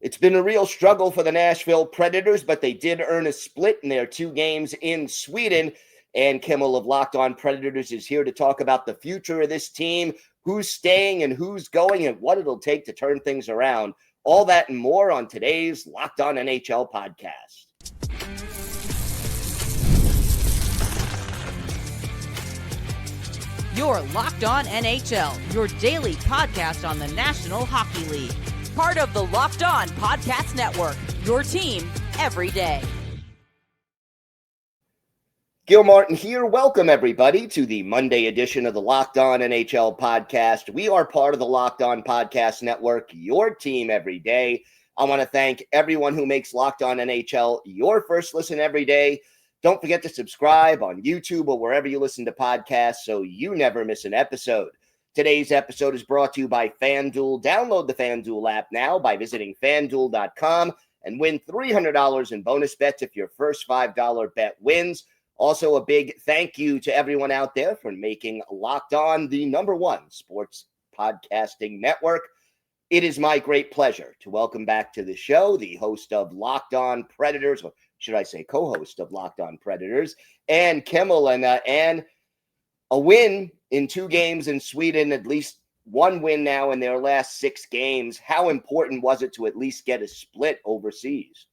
It's been a real struggle for the Nashville Predators, but they did earn a split in their 2 games in Sweden. And Kimmel of Locked On Predators is here to talk about the future of this team, who's staying and who's going, and what it'll take to turn things around. All that and more on today's Locked On NHL podcast. You're Locked On NHL, your daily podcast on the National Hockey League. Part of the Locked On Podcast Network, your team every day. Gil Martin here. Welcome, everybody, to the Monday edition of the Locked On NHL podcast. We are part of the Locked On Podcast Network, your team every day. I want to thank everyone who makes Locked On NHL your first listen every day. Don't forget to subscribe on YouTube or wherever you listen to podcasts so you never miss an episode. Today's episode is brought to you by FanDuel. Download the FanDuel app now by visiting FanDuel.com and win $300 in bonus bets if your first $5 bet wins. Also, a big thank you to everyone out there for making Locked On the #1 sports podcasting network. It is my great pleasure to welcome back to the show the host of Locked On Predators, or should I say co-host of Locked On Predators, and Kimmel, and a win in 2 games in Sweden, at least one win now in their last 6 games. How important was it to at least get a split overseas?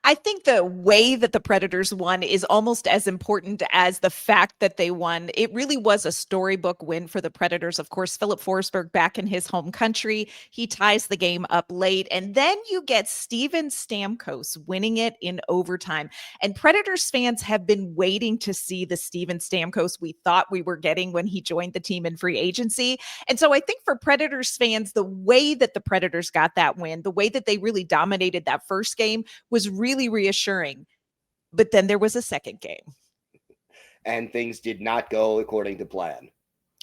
I think the way that the Predators won is almost as important as the fact that they won. It really was a storybook win for the Predators. Of course, Filip Forsberg back in his home country. He ties the game up late. And then you get Steven Stamkos winning it in overtime. And Predators fans have been waiting to see the Steven Stamkos we thought we were getting when he joined the team in free agency. And so I think for Predators fans, the way that the Predators got that win, the way that they really dominated that first game was really reassuring. But then there was a second game. And things did not go according to plan.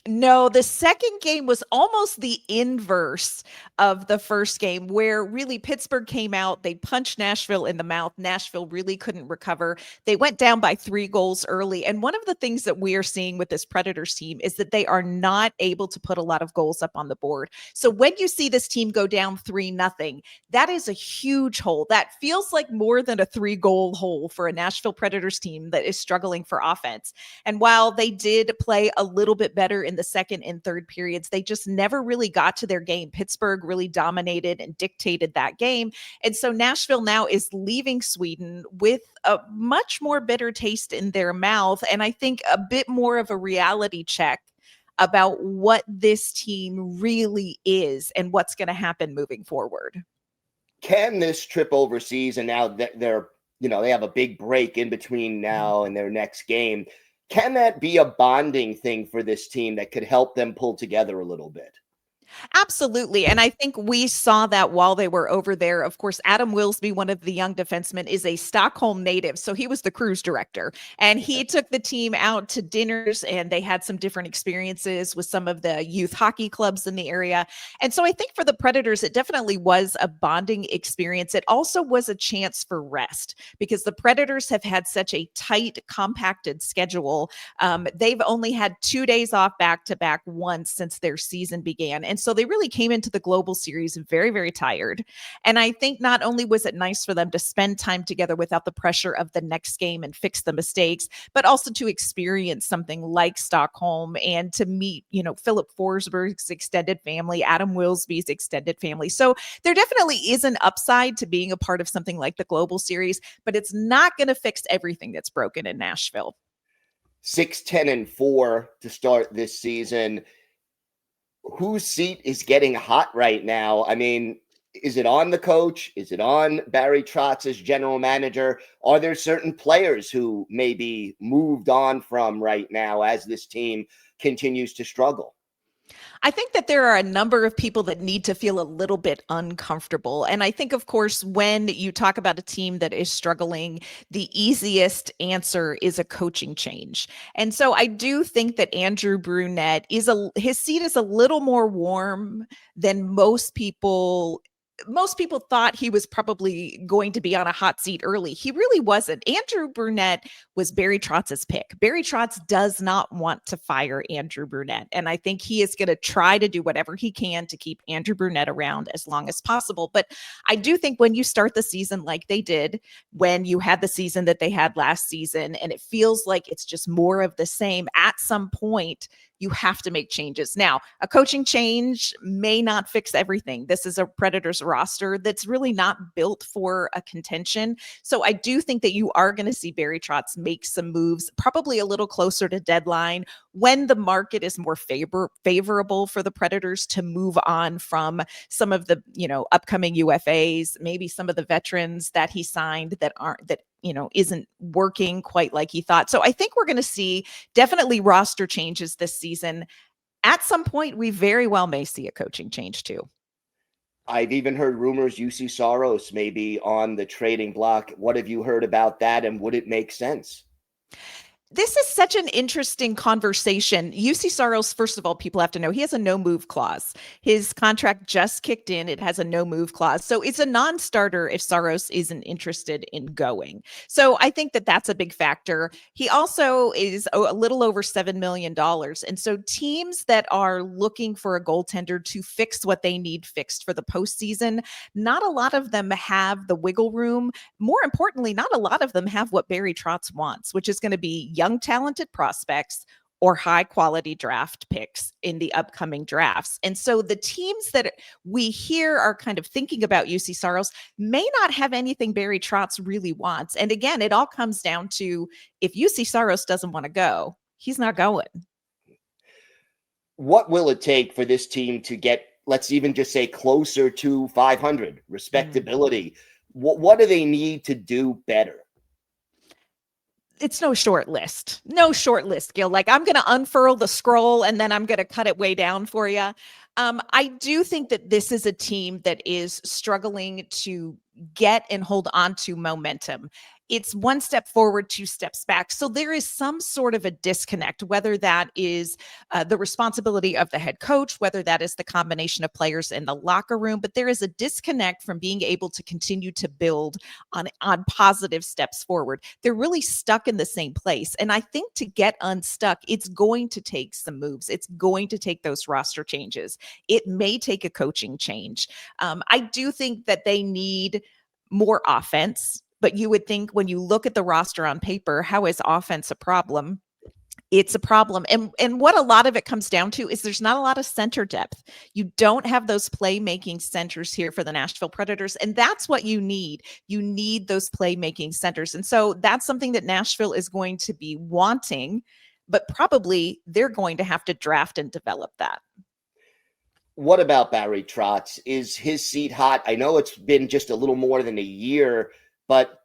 No, the second game was almost the inverse of the first game, where really Pittsburgh came out, they punched Nashville in the mouth. Nashville really couldn't recover. They went down by 3 goals early. And one of the things that we are seeing with this Predators team is that they are not able to put a lot of goals up on the board. So when you see this team go down 3-0, that is a huge hole. That feels like more than a 3-goal hole for a Nashville Predators team that is struggling for offense. And while they did play a little bit better in the second and third periods, they just never really got to their game. Pittsburgh really dominated and dictated that game. And so Nashville now is leaving Sweden with a much more bitter taste in their mouth. And I think a bit more of a reality check about what this team really is and what's going to happen moving forward. Can this trip overseas, and now that they have a big break in between now and their next game, can that be a bonding thing for this team that could help them pull together a little bit? Absolutely. And I think we saw that while they were over there. Of course, Adam Wilsby, one of the young defensemen, is a Stockholm native. So he was the cruise director, and he took the team out to dinners, and they had some different experiences with some of the youth hockey clubs in the area. And so I think for the Predators, it definitely was a bonding experience. It also was a chance for rest because the Predators have had such a tight, compacted schedule. They've only had 2 days off back-to-back once since their season began. And so they really came into the Global Series very, very tired. And I think not only was it nice for them to spend time together without the pressure of the next game and fix the mistakes, but also to experience something like Stockholm and to meet, Filip Forsberg's extended family, Adam Wilsby's extended family. So there definitely is an upside to being a part of something like the Global Series, but it's not going to fix everything that's broken in Nashville. 6-10-4 to start this season. Whose seat is getting hot right now? I mean, is it on the coach? Is it on Barry Trotz as general manager? Are there certain players who may be moved on from right now as this team continues to struggle? I think that there are a number of people that need to feel a little bit uncomfortable. And I think, of course, when you talk about a team that is struggling, the easiest answer is a coaching change. And so I do think that Andrew Brunette his seat is a little more warm than most people most people thought he was probably going to be on a hot seat early. He really wasn't. Andrew Brunette was Barry Trotz's pick. Barry Trotz does not want to fire Andrew Brunette. And I think he is going to try to do whatever he can to keep Andrew Brunette around as long as possible. But I do think when you start the season like they did, when you had the season that they had last season, and it feels like it's just more of the same, at some point, you have to make changes. Now, a coaching change may not fix everything. This is a Predators roster that's really not built for a contention. So I do think that you are going to see Barry Trotz make some moves, probably a little closer to deadline, when the market is more favorable for the Predators to move on from some of the, upcoming UFAs, maybe some of the veterans that he signed that isn't working quite like he thought. So I think we're going to see definitely roster changes this season. At some point, we very well may see a coaching change too. I've even heard rumors UC Saros may be on the trading block. What have you heard about that, and would it make sense? This is such an interesting conversation. UC Saros, first of all, people have to know he has a no move clause. His contract just kicked in. It has a no move clause. So it's a non-starter if Saros isn't interested in going. So I think that that's a big factor. He also is a little over $7 million. And so teams that are looking for a goaltender to fix what they need fixed for the postseason, not a lot of them have the wiggle room. More importantly, not a lot of them have what Barry Trotz wants, which is going to be young, talented prospects or high quality draft picks in the upcoming drafts. And so the teams that we hear are kind of thinking about UC Saros may not have anything Barry Trotz really wants. And again, it all comes down to if UC Saros doesn't want to go, he's not going. What will it take for this team to get, let's even just say, closer to 500, respectability? What do they need to do better? It's no short list, Gil. Like, I'm going to unfurl the scroll and then I'm going to cut it way down for you. I do think that this is a team that is struggling to get and hold on to momentum. It's one step forward, two steps back. So there is some sort of a disconnect, whether that is the responsibility of the head coach, whether that is the combination of players in the locker room, but there is a disconnect from being able to continue to build on positive steps forward. They're really stuck in the same place. And I think to get unstuck, it's going to take some moves. It's going to take those roster changes. It may take a coaching change. I do think that they need more offense. But you would think when you look at the roster on paper, how is offense a problem? It's a problem. And what a lot of it comes down to is there's not a lot of center depth. You don't have those playmaking centers here for the Nashville Predators. And that's what you need. You need those playmaking centers. And so that's something that Nashville is going to be wanting, but probably they're going to have to draft and develop that. What about Barry Trotz? Is his seat hot? I know it's been just a little more than a year, but,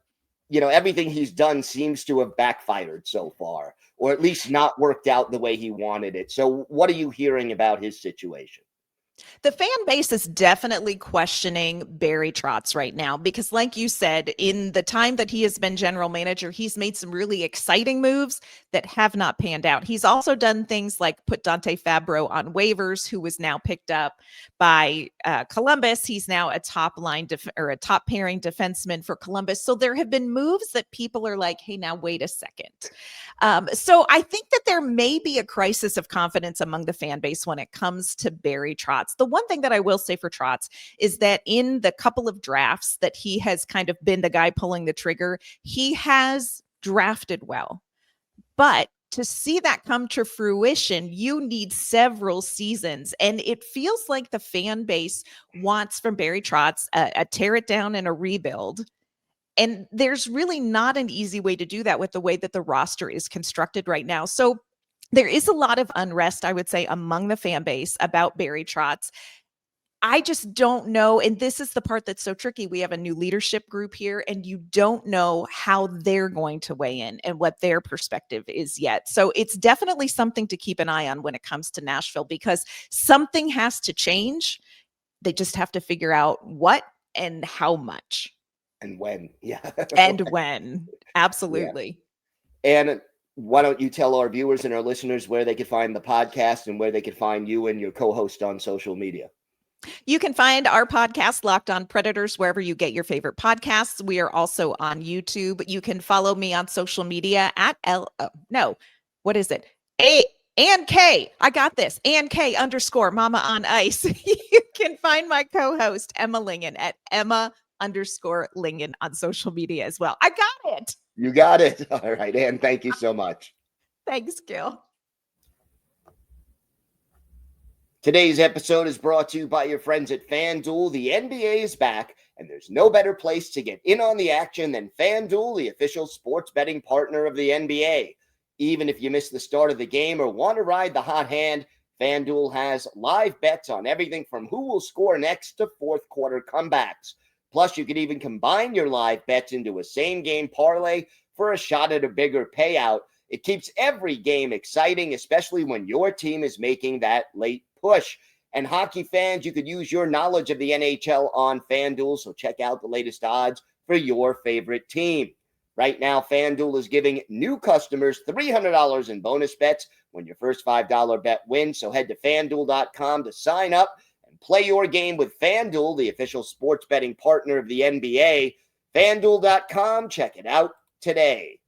everything he's done seems to have backfired so far, or at least not worked out the way he wanted it. So what are you hearing about his situation? The fan base is definitely questioning Barry Trotz right now because, like you said, in the time that he has been general manager, he's made some really exciting moves that have not panned out. He's also done things like put Dante Fabro on waivers, who was now picked up by Columbus. He's now a top line or a top pairing defenseman for Columbus. So there have been moves that people are like, hey, now wait a second. So I think that there may be a crisis of confidence among the fan base when it comes to Barry Trotz. The one thing that I will say for Trotz is that in the couple of drafts that he has kind of been the guy pulling the trigger, he has drafted well. But to see that come to fruition, you need several seasons. And it feels like the fan base wants from Barry Trotz a tear it down and a rebuild. And there's really not an easy way to do that with the way that the roster is constructed right now. So there is a lot of unrest, I would say, among the fan base about Barry Trotz. I just don't know. And this is the part that's so tricky. We have a new leadership group here, and you don't know how they're going to weigh in and what their perspective is yet. So it's definitely something to keep an eye on when it comes to Nashville, because something has to change. They just have to figure out what and how much. And when. Yeah. And when. Absolutely. Yeah. And why don't you tell our viewers and our listeners where they could find the podcast and where they could find you and your co-host on social media? You can find our podcast, Locked On Predators, wherever you get your favorite podcasts. We are also on YouTube. You can follow me on social media at what is it? Ann K. I got this. Ann K _ Mama on Ice. You can find my co-host, Emma Lingen, at Emma _ Lingen on social media as well. I got it. You got it. All right, Ann, thank you so much. Thanks, Gil. Today's episode is brought to you by your friends at FanDuel. The NBA is back, and there's no better place to get in on the action than FanDuel, the official sports betting partner of the NBA. Even if you miss the start of the game or want to ride the hot hand, FanDuel has live bets on everything from who will score next to fourth quarter comebacks. Plus, you can even combine your live bets into a same-game parlay for a shot at a bigger payout. It keeps every game exciting, especially when your team is making that late push. And hockey fans, you could use your knowledge of the NHL on FanDuel, so check out the latest odds for your favorite team. Right now, FanDuel is giving new customers $300 in bonus bets when your first $5 bet wins. So head to FanDuel.com to sign up and play your game with FanDuel, the official sports betting partner of the NBA. FanDuel.com, check it out today.